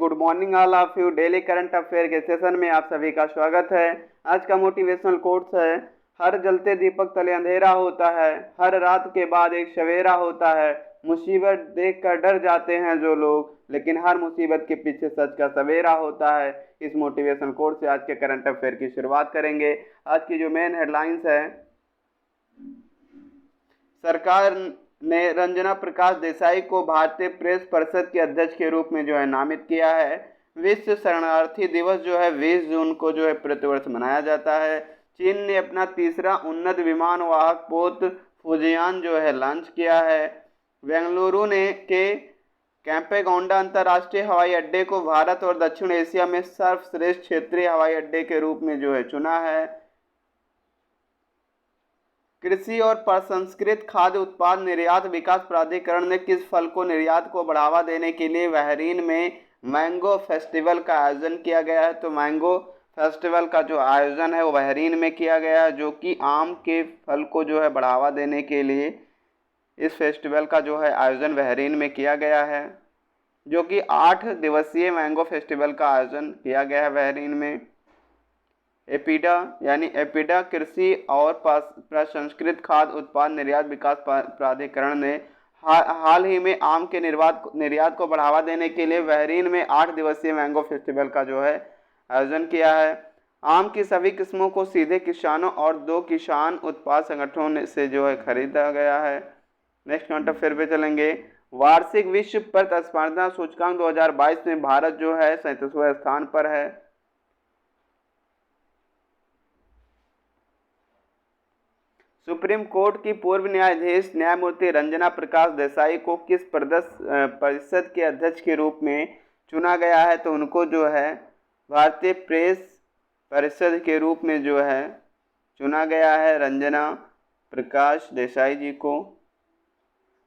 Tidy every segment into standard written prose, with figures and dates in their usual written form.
Good morning all of you. Daily current affair के session में आप सभी का स्वागत है। आज का मोटिवेशनल कोट्स है, हर जलते दीपक तले अंधेरा होता है, हर रात के बाद एक सवेरा होता है। मुसीबत देखकर डर जाते हैं जो लोग, लेकिन हर मुसीबत के पीछे सच का सवेरा होता है। इस मोटिवेशनल कोट से आज के करंट अफेयर की शुरुआत करेंगे। आज की जो मेन हेडलाइंस है, सरकार ने रंजना प्रकाश देसाई को भारतीय प्रेस परिषद के अध्यक्ष के रूप में जो है नामित किया है। विश्व शरणार्थी दिवस जो है 20 जून को जो है प्रतिवर्ष मनाया जाता है। चीन ने अपना तीसरा उन्नत विमान वाहक पोत फुजियान जो है लॉन्च किया है। बेंगलुरु ने के कैंपेगौड़ा अंतर्राष्ट्रीय हवाई अड्डे को भारत और दक्षिण एशिया में सर्वश्रेष्ठ क्षेत्रीय हवाई अड्डे के रूप में जो है चुना है। कृषि और प्रसंस्कृत खाद्य उत्पाद निर्यात विकास प्राधिकरण ने किस फल को निर्यात को बढ़ावा देने के लिए बहरीन में मैंगो फेस्टिवल का आयोजन किया गया है। तो मैंगो फेस्टिवल का जो आयोजन है वो बहरीन में किया गया है, जो कि आम के फल को जो है बढ़ावा देने के लिए इस फेस्टिवल का जो है आयोजन बहरीन में किया गया है, जो कि 8 दिवसीय मैंगो फेस्टिवल का आयोजन किया गया है बहरीन में। एपीडा यानी एपीडा कृषि और प्रसंस्कृत खाद्य उत्पाद निर्यात विकास प्राधिकरण ने हाल ही में आम के निर्यात को बढ़ावा देने के लिए बहरीन में 8 दिवसीय मैंगो फेस्टिवल का जो है आयोजन किया है। आम की सभी किस्मों को सीधे किसानों और 2 किसान उत्पाद संगठनों से जो है खरीदा गया है। नेक्स्ट करंट अफेयर पे चलेंगे। वार्षिक विश्व प्रतिस्पर्धा सूचकांक 2022 में भारत जो है 37वें स्थान पर है। सुप्रीम कोर्ट की पूर्व न्यायाधीश न्यायमूर्ति रंजना प्रकाश देसाई को किस परिषद के अध्यक्ष के रूप में चुना गया है। तो उनको जो है भारतीय प्रेस परिषद के रूप में जो है चुना गया है रंजना प्रकाश देसाई जी को।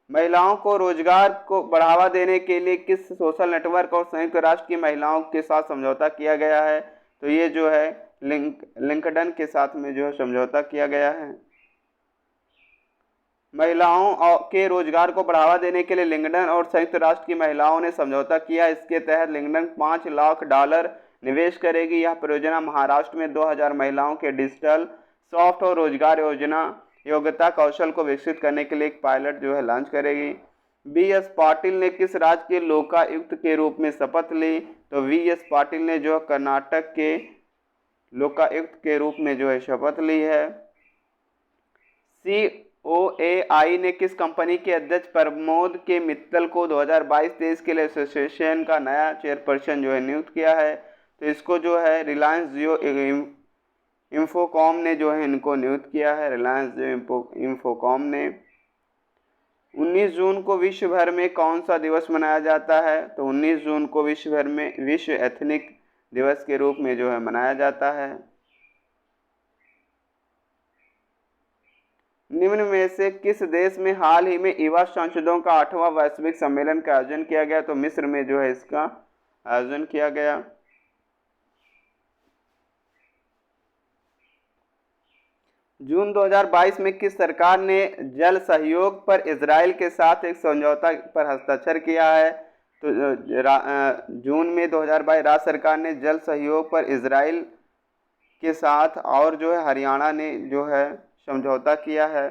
महिलाओं को रोजगार को बढ़ावा देने के लिए किस सोशल नेटवर्क और संयुक्त राष्ट्र की महिलाओं के साथ समझौता किया गया है। तो ये जो है लिंक्डइन के साथ में जो है समझौता किया गया है। महिलाओं के रोजगार को बढ़ावा देने के लिए लिंक्डइन और संयुक्त राष्ट्र की महिलाओं ने समझौता किया। इसके तहत लिंक्डइन $5 लाख निवेश करेगी। यह परियोजना महाराष्ट्र में 2000 महिलाओं के डिजिटल सॉफ्ट और रोजगार योग्यता कौशल को विकसित करने के लिए एक पायलट जो है लॉन्च करेगी। BS पाटिल ने किस राज्य के लोकायुक्त के रूप में शपथ ली। तो VS पाटिल ने जो कर्नाटक के लोकायुक्त के रूप में जो है शपथ ली है। COAI ने किस कंपनी के अध्यक्ष प्रमोद के मित्तल को 2022-23 के लिए एसोसिएशन का नया चेयरपर्सन जो है नियुक्त किया है। तो इसको जो है रिलायंस जियो इंफोकॉम ने जो है इनको नियुक्त किया है। रिलायंस जियो इंफोकॉम ने 19 जून को विश्व भर में कौन सा दिवस मनाया जाता है। तो 19 जून को विश्व भर में विश्व एथनिक दिवस के रूप में जो है मनाया जाता है। निम्न में से किस देश में हाल ही में युवा सांसदों का 8वां वैश्विक सम्मेलन का आयोजन किया गया। तो मिस्र में जो है इसका आयोजन किया गया। जून 2022 में किस सरकार ने जल सहयोग पर इजराइल के साथ एक समझौता पर हस्ताक्षर किया है। तो जून में 2022 राज्य सरकार ने जल सहयोग पर इजराइल के साथ और जो है हरियाणा ने जो है समझौता किया है।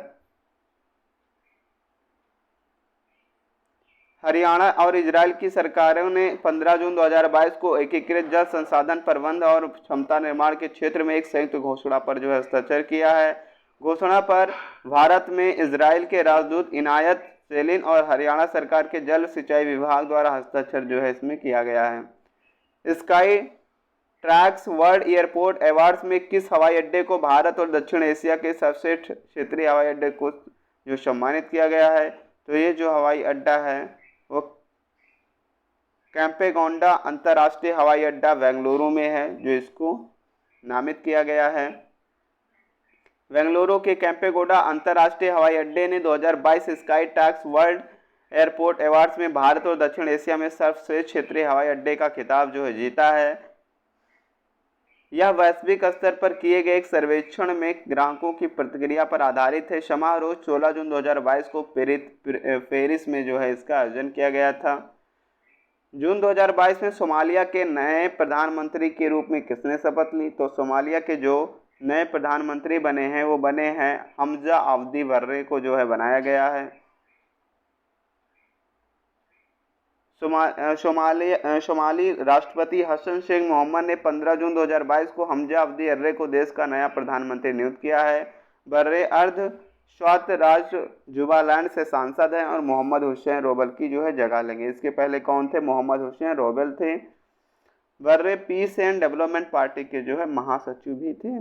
हरियाणा और इजराइल की सरकारों ने 15 जून 2022 को एकीकृत जल संसाधन प्रबंध और क्षमता निर्माण के क्षेत्र में एक संयुक्त घोषणा पर जो है हस्ताक्षर किया है। घोषणा पर भारत में इजराइल के राजदूत इनायत सेलिन और हरियाणा सरकार के जल सिंचाई विभाग द्वारा हस्ताक्षर जो है इसमें किया गया है। Sky tracks world airport awards में किस हवाई अड्डे को भारत और दक्षिण एशिया के सर्वश्रेष्ठ क्षेत्रीय हवाई अड्डे को जो सम्मानित किया गया है। तो ये जो हवाई अड्डा है वो कैंपेगौड़ा अंतर्राष्ट्रीय हवाई अड्डा बेंगलुरु में है, जो इसको नामित किया गया है। बेंगलुरु के कैंपेगौड़ा अंतर्राष्ट्रीय हवाई अड्डे ने 2022 sky tracks world airport awards में भारत और दक्षिण एशिया में सर्वश्रेष्ठ क्षेत्रीय हवाई अड्डे का खिताब जो है जीता है। यह वैश्विक स्तर पर किए गए एक सर्वेक्षण में ग्राहकों की प्रतिक्रिया पर आधारित है। समारोह 16 जून 2022 को पेरिस में जो है इसका आयोजन किया गया था। जून 2022 में सोमालिया के नए प्रधानमंत्री के रूप में किसने शपथ ली? तो सोमालिया के जो नए प्रधानमंत्री बने हैं वो बने हैं हमजा अब्दी बर्रे को जो है बनाया गया है। सोमाली राष्ट्रपति हसन शेख मोहम्मद ने 15 जून 2022 को हमजा अब्दी बर्रे को देश का नया प्रधानमंत्री नियुक्त किया है। बर्रे अर्ध स्वायत्त राज्य जुबालैंड से सांसद हैं और मोहम्मद हुसैन रोबल की जो है जगह लेंगे। इसके पहले कौन थे? मोहम्मद हुसैन रोबल थे। बर्रे पीस एंड डेवलपमेंट पार्टी के जो है महासचिव भी थे।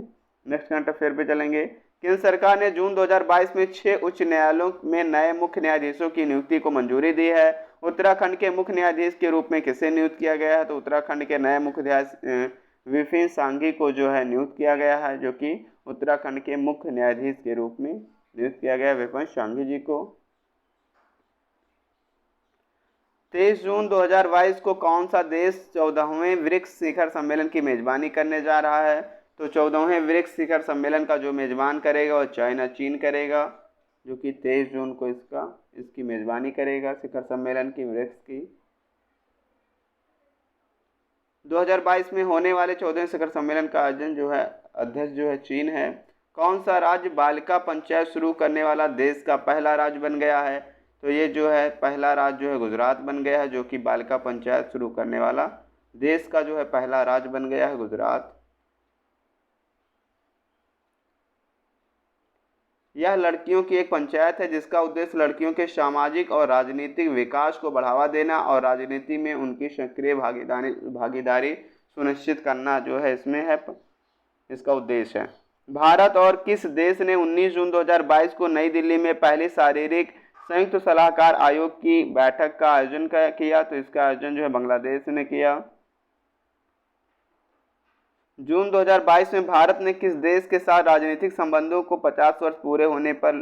नेक्स्ट करंट अफेयर पे चलेंगे। केंद्र सरकार ने जून 2022 में 6 उच्च न्यायालयों में नए मुख्य न्यायाधीशों की नियुक्ति को मंजूरी दी है। उत्तराखंड के मुख्य न्यायाधीश के रूप में किसे नियुक्त किया गया है? तो उत्तराखंड के नए मुख्य न्यायाधीश विपिन सांघी को जो है नियुक्त किया गया है, जो कि उत्तराखंड के मुख्य न्यायाधीश के रूप में नियुक्त किया गया विपिन सांघी जी को। 23 जून 2022 को कौन सा देश 14वें ब्रिक्स शिखर सम्मेलन की मेजबानी करने जा रहा है? तो 14वें ब्रिक्स शिखर सम्मेलन का जो मेजबान करेगा वो चाइना चीन करेगा, जो कि 23 जून को इसकी मेजबानी करेगा शिखर सम्मेलन की, ब्रिक्स की। 2022 में होने वाले 14वें शिखर सम्मेलन का आयोजन जो है अध्यक्ष जो है चीन है। कौन सा राज्य बालिका पंचायत शुरू करने वाला देश का पहला राज्य बन गया है? तो ये जो है पहला राज्य जो है गुजरात बन गया है, जो कि बालिका पंचायत शुरू करने वाला देश का जो है पहला राज्य बन गया है गुजरात। यह लड़कियों की एक पंचायत है जिसका उद्देश्य लड़कियों के सामाजिक और राजनीतिक विकास को बढ़ावा देना और राजनीति में उनकी सक्रिय भागीदारी सुनिश्चित करना जो है इसमें है, इसका उद्देश्य है। भारत और किस देश ने 19 जून 2022 को नई दिल्ली में पहली शारीरिक संयुक्त सलाहकार आयोग की बैठक का आयोजन किया? तो इसका आयोजन जो है बांग्लादेश ने किया। जून 2022 में भारत ने किस देश के साथ राजनीतिक संबंधों को 50 वर्ष पूरे होने पर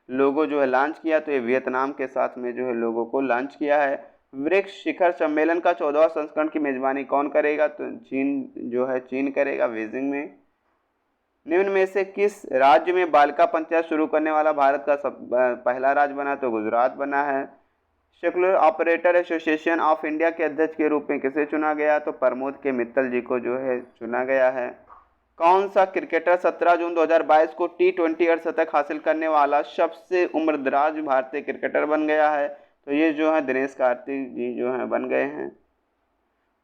लोगो जो है लॉन्च किया? तो ये वियतनाम के साथ में जो है लोगों को लॉन्च किया है। ब्रिक्स शिखर सम्मेलन का 14वां संस्करण की मेजबानी कौन करेगा? तो चीन करेगा बीजिंग में। निम्न में से किस राज्य में बालिका पंचायत शुरू करने वाला भारत का पहला राज्य बना? तो गुजरात बना है। Secular operator association of India के अध्यक्ष के रूप में किसे चुना गया? तो प्रमोद के मित्तल जी को जो है चुना गया है। कौन सा क्रिकेटर 17 जून 2022 को T20 अर्धशतक हासिल करने वाला सबसे उम्रदराज भारतीय क्रिकेटर बन गया है? तो ये जो है दिनेश कार्तिक जी जो है बन गए हैं।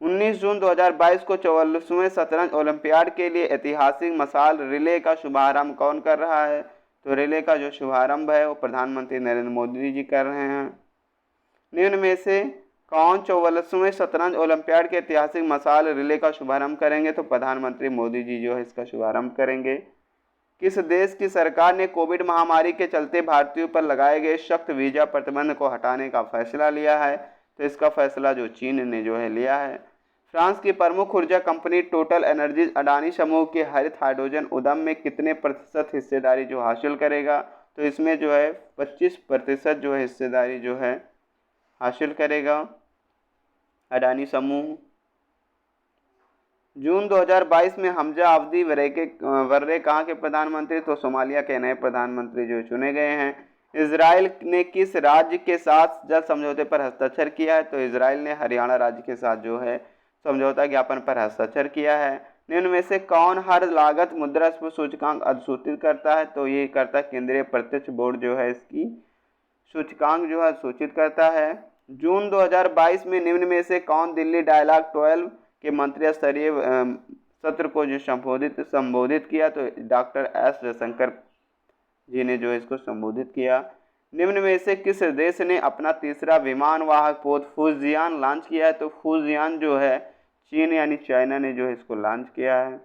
19 जून 2022 को 44वें शतरंज ओलंपियाड के लिए ऐतिहासिक मशाल रिले का शुभारंभ कौन कर रहा है? तो रिले का जो शुभारंभ है वो प्रधानमंत्री नरेंद्र मोदी जी कर रहे हैं। निम्न में से कौन 44वें शतरंज ओलंपियाड के ऐतिहासिक मशाल रिले का शुभारंभ करेंगे? तो प्रधानमंत्री मोदी जी जो है इसका शुभारंभ करेंगे। किस देश की सरकार ने कोविड महामारी के चलते भारतीयों पर लगाए गए सख्त वीजा प्रतिबंध को हटाने का फैसला लिया है? तो इसका फैसला जो चीन ने जो है लिया है। फ्रांस की प्रमुख ऊर्जा कंपनी टोटल एनर्जीज अडानी समूह के हरित हाइड्रोजन उद्यम में कितने प्रतिशत हिस्सेदारी जो हासिल करेगा? तो इसमें जो है 25% जो है हिस्सेदारी जो है हासिल करेगा अडानी समूह। जून 2022 में हमजा अब्दी बर्रे कहाँ के प्रधानमंत्री? तो सोमालिया के नए प्रधानमंत्री जो चुने गए हैं। इजराइल ने किस राज्य के साथ जल समझौते पर हस्ताक्षर किया है? तो इजराइल ने हरियाणा राज्य के साथ जो है समझौता ज्ञापन पर हस्ताक्षर किया है। निम्न में से कौन हर लागत मुद्रास्फीति सूचकांक अधिसूचित करता है? तो ये करता है केंद्रीय प्रत्यक्ष बोर्ड जो है इसकी सूचकांक जो है सूचित करता है। जून 2022 में निम्न में से कौन दिल्ली डायलॉग 12 के मंत्री स्तरीय सत्र को जो संबोधित किया? तो डॉक्टर एस जयशंकर जी ने जो इसको संबोधित किया। निम्न में से किस देश ने अपना तीसरा विमान वाहक पोत फुजियान लॉन्च किया है? तो फुजियान जो है चीन यानी चाइना ने जो है इसको लॉन्च किया है।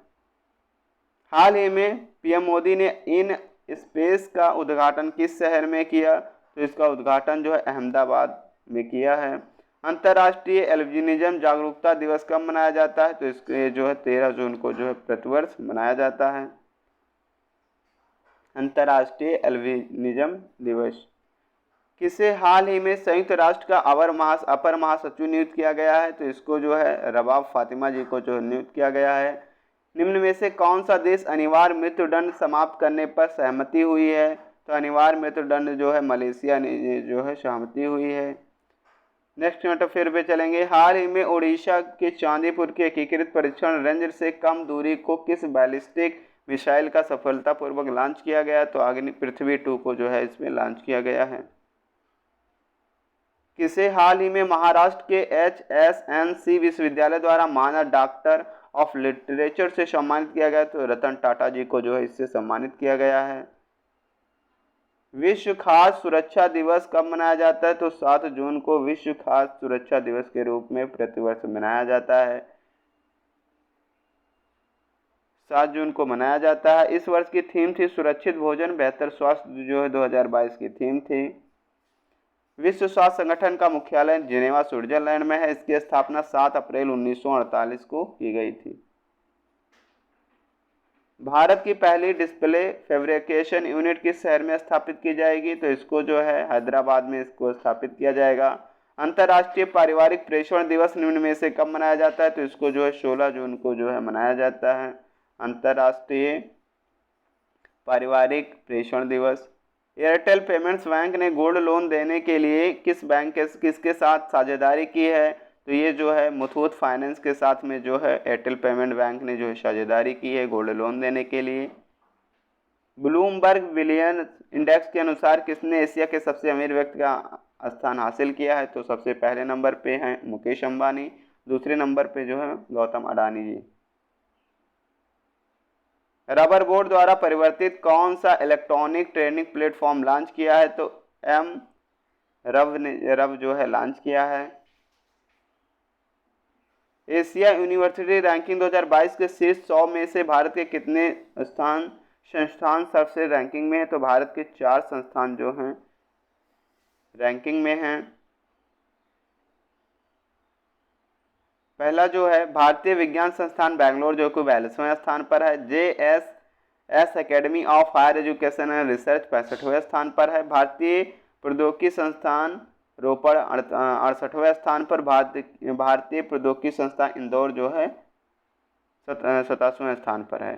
हाल ही में पीएम मोदी ने इन स्पेस का उद्घाटन किस शहर में किया? तो इसका उद्घाटन जो है अहमदाबाद में किया है। अंतर्राष्ट्रीय एल्बिनिज्म जागरूकता दिवस कब मनाया जाता है? तो इसके जो है 13 जून को जो है प्रतिवर्ष मनाया जाता है अंतर्राष्ट्रीय एल्बिनिज्म दिवस। किसे हाल ही में संयुक्त राष्ट्र का अपर महासचिव नियुक्त किया गया है? तो इसको जो है रबाब फातिमा जी को जो नियुक्त किया गया है। निम्न में से कौन सा देश अनिवार्य मृत्युदंड समाप्त करने पर सहमति हुई है? तो अनिवार्य मृत्युदंड जो है मलेशिया ने जो है सहमति हुई है। नेक्स्ट करंट अफेयर पे चलेंगे। हाल ही में उड़ीसा के चांदीपुर के एकीकृत परीक्षण रेंज से कम दूरी को किस बैलिस्टिक मिसाइल का सफलतापूर्वक लॉन्च किया गया? तो अग्नि पृथ्वी 2 को जो है इसमें लॉन्च किया गया है। किसे हाल ही में महाराष्ट्र के HSNC विश्वविद्यालय द्वारा मानद डॉक्टर ऑफ लिटरेचर से सम्मानित किया गया? तो रतन टाटा जी को जो है इससे सम्मानित किया गया है। विश्व खाद्य सुरक्षा दिवस कब मनाया जाता है? तो 7 जून को विश्व खाद्य सुरक्षा दिवस के रूप में प्रतिवर्ष मनाया जाता है। 7 जून को मनाया जाता है। इस वर्ष की थीम थी सुरक्षित भोजन बेहतर स्वास्थ्य, जो है 2022 की थीम थी। विश्व स्वास्थ्य संगठन का मुख्यालय जिनेवा स्विट्जरलैंड में है। इसकी स्थापना 7 अप्रैल 1948 को की गई थी। भारत की पहली डिस्प्ले फैब्रिकेशन यूनिट किस शहर में स्थापित की जाएगी? तो इसको जो है हैदराबाद में इसको स्थापित किया जाएगा। अंतर्राष्ट्रीय पारिवारिक प्रेषण दिवस निम्न में से कब मनाया जाता है? तो इसको जो है 16 जून को जो है मनाया जाता है, अंतर्राष्ट्रीय पारिवारिक प्रेषण दिवस। एयरटेल पेमेंट्स बैंक ने गोल्ड लोन देने के लिए किस बैंक के किसके साथ साझेदारी की है? तो ये जो है मुथूट फाइनेंस के साथ में जो है एयरटेल पेमेंट बैंक ने जो है साझेदारी की है गोल्ड लोन देने के लिए। ब्लूमबर्ग बिलियन इंडेक्स के अनुसार किसने एशिया के सबसे अमीर व्यक्ति का स्थान हासिल किया है? तो सबसे पहले नंबर पे हैं मुकेश अंबानी, दूसरे नंबर पे जो है गौतम अडानी जी। रबर बोर्ड द्वारा परिवर्तित कौन सा इलेक्ट्रॉनिक ट्रेडिंग प्लेटफॉर्म लॉन्च किया है? तो रव ने जो है लॉन्च किया है। एशिया यूनिवर्सिटी रैंकिंग 2022 के शीर्ष 100 में से भारत के कितने संस्थान सबसे रैंकिंग में है? तो भारत के 4 संस्थान जो हैं रैंकिंग में हैं। पहला जो है भारतीय विज्ञान संस्थान बेंगलोर जो कि 42वें स्थान पर है। JSS academy of higher education and research 65वें स्थान पर है। भारतीय प्रौद्योगिकी संस्थान रोपड़ 68वें स्थान पर। भारतीय प्रौद्योगिकी संस्थान इंदौर जो है 87वें स्थान पर है।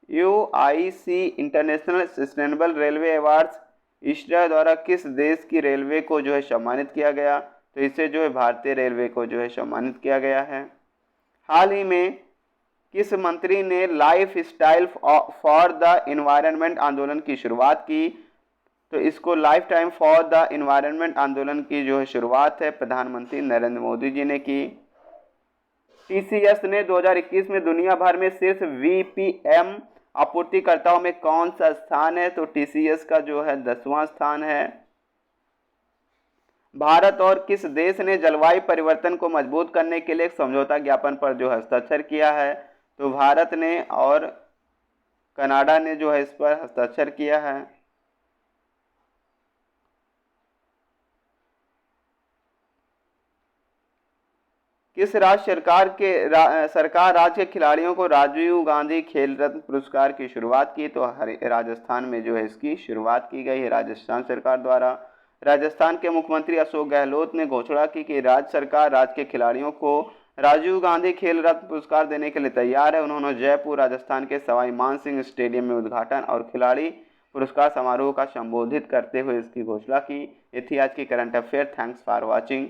UIC international sustainable railway awards ISRO द्वारा किस देश की रेलवे को जो है सम्मानित किया गया? तो इसे जो है भारतीय रेलवे को जो है सम्मानित किया गया है। हाल ही में किस मंत्री ने life style for the environment आंदोलन की शुरुआत की? तो इसको life time for the environment आंदोलन की जो है शुरुआत है प्रधानमंत्री नरेंद्र मोदी जी ने की। TCS ने 2021 में दुनिया भर में शीर्ष VPN आपूर्तिकर्ताओं में कौन सा स्थान है? तो TCS का जो है 10वां स्थान है। भारत और किस देश ने जलवायु परिवर्तन को मजबूत करने के लिए एक समझौता ज्ञापन पर जो हस्ताक्षर किया है? तो भारत ने और कनाडा ने जो है इस पर हस्ताक्षर किया है। किस राज्य सरकार राज्य के खिलाड़ियों को राजीव गांधी खेल रत्न पुरस्कार की शुरुआत की? तो राजस्थान में जो है इसकी शुरुआत की गई है राजस्थान सरकार द्वारा। राजस्थान के मुख्यमंत्री अशोक गहलोत ने घोषणा की कि राज्य सरकार राज्य के खिलाड़ियों को राजीव गांधी खेल रत्न पुरस्कार देने के लिए तैयार है। उन्होंने जयपुर राजस्थान के सवाई मानसिंह स्टेडियम में उद्घाटन और खिलाड़ी पुरस्कार समारोह का संबोधित करते हुए इसकी घोषणा की। ये थी आज की current affair. Thanks for watching.